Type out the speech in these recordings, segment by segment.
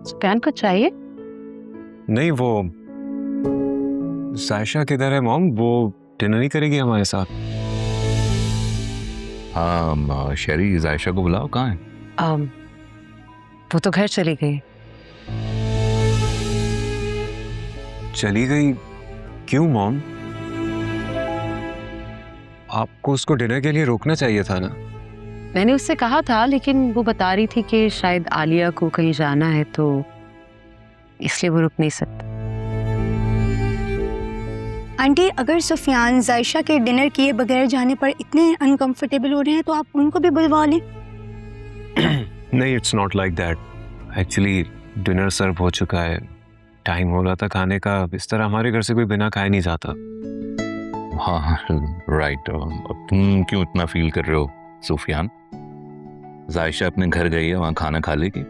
सुफियान को चाहिए? नहीं, वो जायशा किधर है मॉम? वो डिनर नहीं करेगी हमारे साथ? हाँ शेरी, जायशा को बुलाओ, कहाँ है? वो तो घर चली गई। चली गई? क्यों मॉम? आपको उसको डिनर के लिए रोकना चाहिए था ना। मैंने उससे कहा था, लेकिन वो बता रही थी कि शायद आलिया को कहीं जाना है, तो इसलिए वो रुक नहीं सकता। आंटी, अगर सुफियान जायशा के डिनर किए बगैर जाने पर इतने अनकंफर्टेबल हो रहे हैं तो आप उनको भी बुलवा लें। नहीं, it's not like that. Actually dinner serve हो चुका है, टाइम हो रहा था खाने का। इस तरह हमारे घर से कोई बिना खाए नहीं जाता। हाँ राइट। तुम क्यों इतना फील कर रहे हो सुफियान? जायशा अपने घर गई है, वहाँ खाना खा लेगी।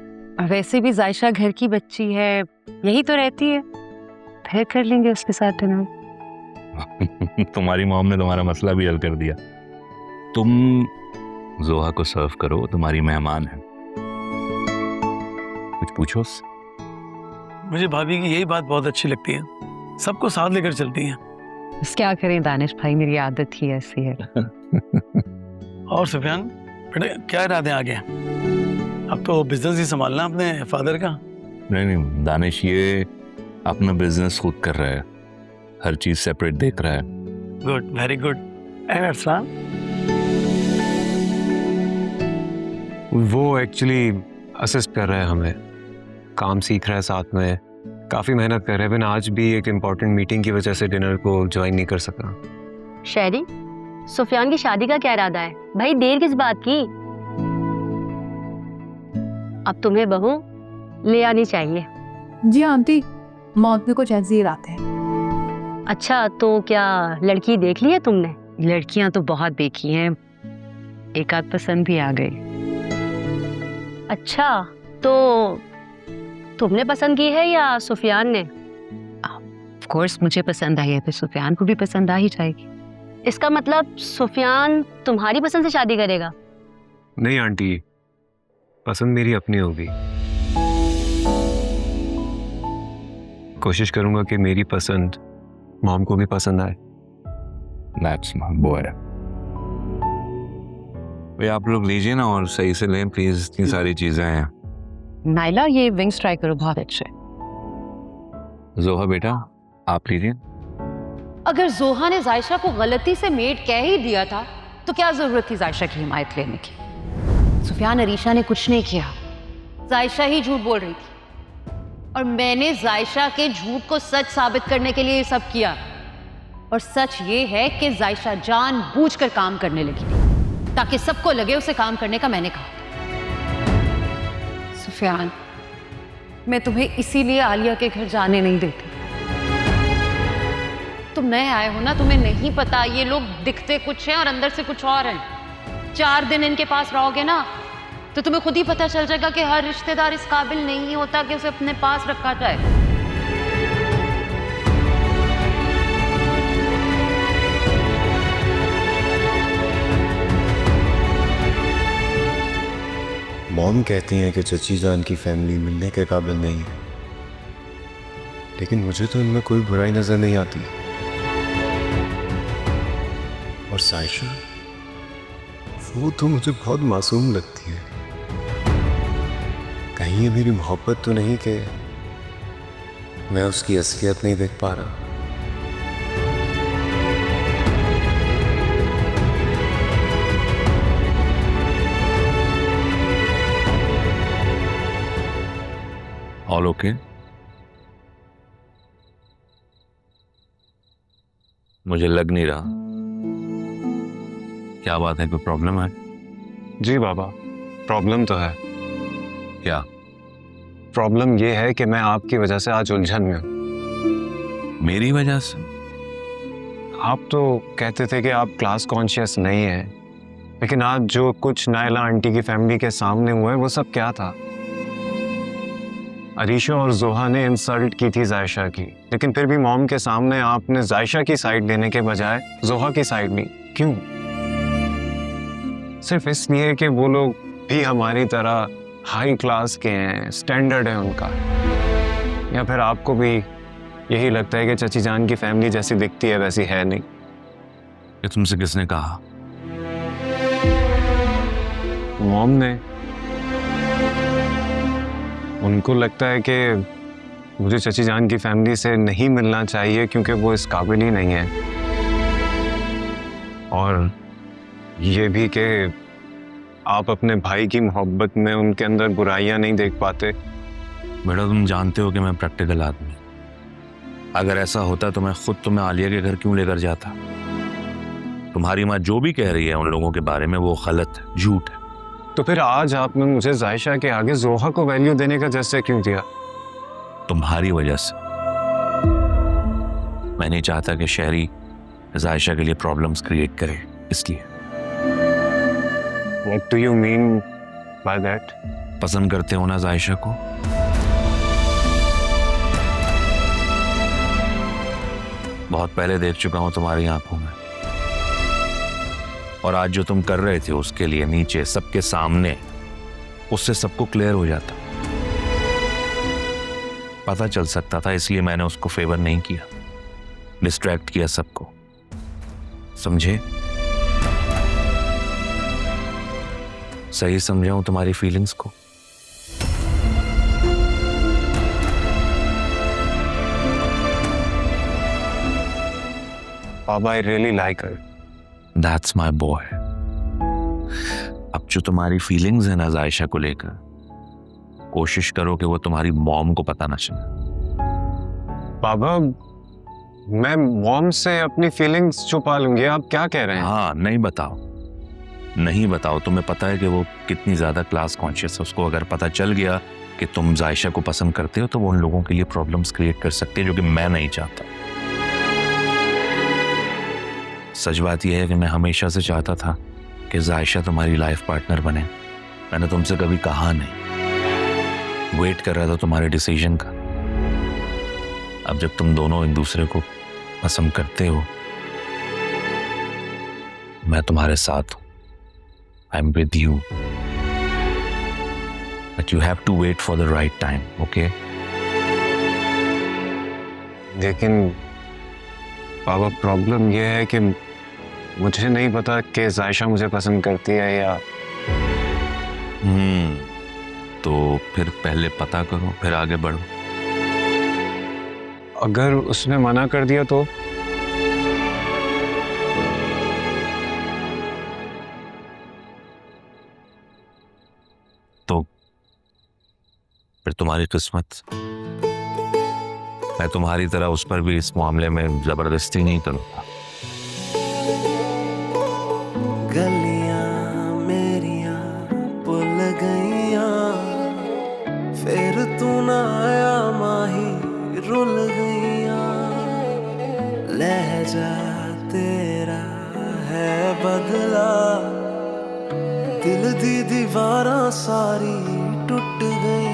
वैसे भी जायशा घर की बच्ची है, यही तो रहती है, फिर कर लेंगे उसके साथ डिनर। तुम्हारी मॉम ने तुम्हारा मसला भी हल कर दिया। तुम जोहा को सर्व करो, तुम्हारी मेहमान है। कुछ पूछो उससे। मुझे भाभी की यही बात बहुत अच्छी लगती है, सबको साथ लेकर चलती हैं। बस क्या करें दानिश भाई, मेरी आदत ही ऐसी है। और सुफियान बेटा, क्या इरादे आगे? अब तो बिजनेस ही संभालना अपने फादर का। नहीं, दानिश ये अपना बिजनेस खुद कर रहा है, हर चीज सेपरेट देख रहा है। Good, very good. अरसलान, वो एक्चुअली असिस्ट कर रहा है हमें, काम सीख रहा है साथ में, काफ़ी मेहनत कर रहे हैं। लेकिन आज भी एक इम्पॉर्टेंट मीटिंग की वजह से डिनर को ज्वाइन नहीं कर सका। शेरी, सुफियान की शादी का क्या इरादा है? भाई देर किस बात की? अब तुम्हें बहू ले आनी चाहिए। जी आंटी, मौत में कुछ ऐसे ही आते हैं। अच्छा, तो क्या लड़की देख ली है तुमने? लड़कियां तो बहुत देखी हैं, एक आध पसंद भी आ गई। अच्छा, तो तुमने पसंद की है या सुफियान ने? ऑफ कोर्स मुझे पसंद आई है, तो सुफियान को भी पसंद आ ही जाएगी। इसका मतलब सुफियान तुम्हारी पसंद से शादी करेगा? नहीं आंटी, पसंद मेरी अपनी होगी। कोशिश करूंगा कि मेरी पसंद मॉम को भी पसंद आए। That's my boy। भाई आप लोग लीजिए ना, और सही से लें प्लीज, इतनी सारी चीजें हैं। नाइला, ये विंग्स ट्राई करो, बहुत अच्छे। जोहा बेटा आप लीजिए। अगर जोहा ने जायशा को गलती से मेड कह ही दिया था तो क्या जरूरत थी जायशा की हिमायत लेने की? सुफियान अरीशा ने कुछ नहीं किया, जायशा ही झूठ बोल रही थी, और मैंने जायशा के झूठ को सच साबित करने के लिए ये सब किया। और सच ये है कि जायशा जानबूझकर काम करने लगी थी ताकि सबको लगे उसे काम करने का मैंने कहा। सुफियान, मैं तुम्हें इसीलिए आलिया के घर जाने नहीं देती। तुम नए आए हो ना, तुम्हें नहीं पता ये लोग दिखते कुछ हैं और अंदर से कुछ और हैं। 4 दिन इनके पास रहोगे ना तो तुम्हें खुद ही पता चल जाएगा कि हर रिश्तेदार इस काबिल नहीं होता कि उसे अपने पास रखा जाए। मॉम कहती हैं कि चची जान की फैमिली मिलने के काबिल नहीं है, लेकिन मुझे तो इनमें कोई बुराई नजर नहीं आती। और साइशा, वो तो मुझे बहुत मासूम लगती है। कहीं ये मेरी मोहब्बत तो नहीं कि मैं उसकी असलियत नहीं देख पा रहा। All okay? मुझे लग नहीं रहा। क्या बात है, कोई प्रॉब्लम है? जी बाबा, प्रॉब्लम तो है। क्या प्रॉब्लम ये है कि मैं आपकी वजह से आज उलझन में हूँ। मेरी वजह से? आप तो कहते थे कि आप क्लास कॉन्शियस नहीं है, लेकिन आज जो कुछ नायला आंटी की फैमिली के सामने हुआ है वो सब क्या था? अरीशा और जोहा ने इंसल्ट की थी जायशा की, लेकिन फिर भी मॉम के सामने आपने जायशा की साइड लेने के बजाय जोहा की साइड ली। क्यों? सिर्फ इसलिए कि वो लोग भी हमारी तरह हाई क्लास के हैं, स्टैंडर्ड है उनका, या फिर आपको भी यही लगता है कि चची जान की फैमिली जैसी दिखती है वैसी है नहीं? ये तुमसे किसने कहा? मॉम ने। उनको लगता है कि मुझे चची जान की फैमिली से नहीं मिलना चाहिए क्योंकि वो इस काबिल ही नहीं है, और ये भी कि आप अपने भाई की मोहब्बत में उनके अंदर बुराइयां नहीं देख पाते। बेटा तुम जानते हो कि मैं प्रैक्टिकल आदमी, अगर ऐसा होता तो मैं खुद तुम्हें आलिया के घर क्यों लेकर जाता? तुम्हारी माँ जो भी कह रही है उन लोगों के बारे में वो गलत है, झूठ है। तो फिर आज आपने मुझे जायशा के आगे जोहा को वैल्यू देने का जैसे क्यों दिया? तुम्हारी वजह से। मैं नहीं चाहता कि शहरी जायशा के लिए प्रॉब्लम्स क्रिएट करे, इसलिए। What do you mean by that? पसंद करते हो ना जायशा को? बहुत पहले देख चुका हूं तुम्हारी आंखों में, और आज जो तुम कर रहे थे उसके लिए नीचे सबके सामने, उससे सबको क्लियर हो जाता, पता चल सकता था, इसलिए मैंने उसको फेवर नहीं किया, डिस्ट्रैक्ट किया सबको, समझे? सही समझाऊं तुम्हारी फीलिंग्स को? Baba, I really like her. That's my boy. अब जो तुम्हारी फीलिंग्स है ना जायशा को लेकर, कोशिश करो कि वो तुम्हारी मॉम को पता ना चले। बाबा, मैं मॉम से अपनी फीलिंग्स छुपा लूंगी, आप क्या कह रहे हैं? हाँ, नहीं बताओ, नहीं बताओ। तुम्हें पता है कि वो कितनी ज्यादा क्लास कॉन्शियस है। उसको अगर पता चल गया कि तुम जायशा को पसंद करते हो तो वो उन लोगों के लिए प्रॉब्लम्स क्रिएट कर सकते हैं, जो कि मैं नहीं चाहता। सच बात यह है कि मैं हमेशा से चाहता था कि जायशा तुम्हारी लाइफ पार्टनर बने। मैंने तुमसे कभी कहा नहीं, वेट कर रहा था तुम्हारे डिसीजन का। अब जब तुम दोनों एक दूसरे को पसंद करते हो, मैं तुम्हारे साथ हूं। I am with you, but you have to wait for the right time, okay? लेकिन बाबा, प्रॉब्लम यह है कि मुझे नहीं पता कि जायशा मुझे पसंद करती है या। तो फिर पहले पता करो, फिर आगे बढ़ो। अगर उसने मना कर दिया तो? तो फिर तुम्हारी किस्मत। मैं तुम्हारी तरह उस पर भी इस मामले में जबरदस्ती नहीं करूंगा। गलियां मेरियां भुल गईयां, फिर तू ना आया माही रुल गईयां। लहजा तेरा है बदला, दिल दी दीवारां सारी टूट गई।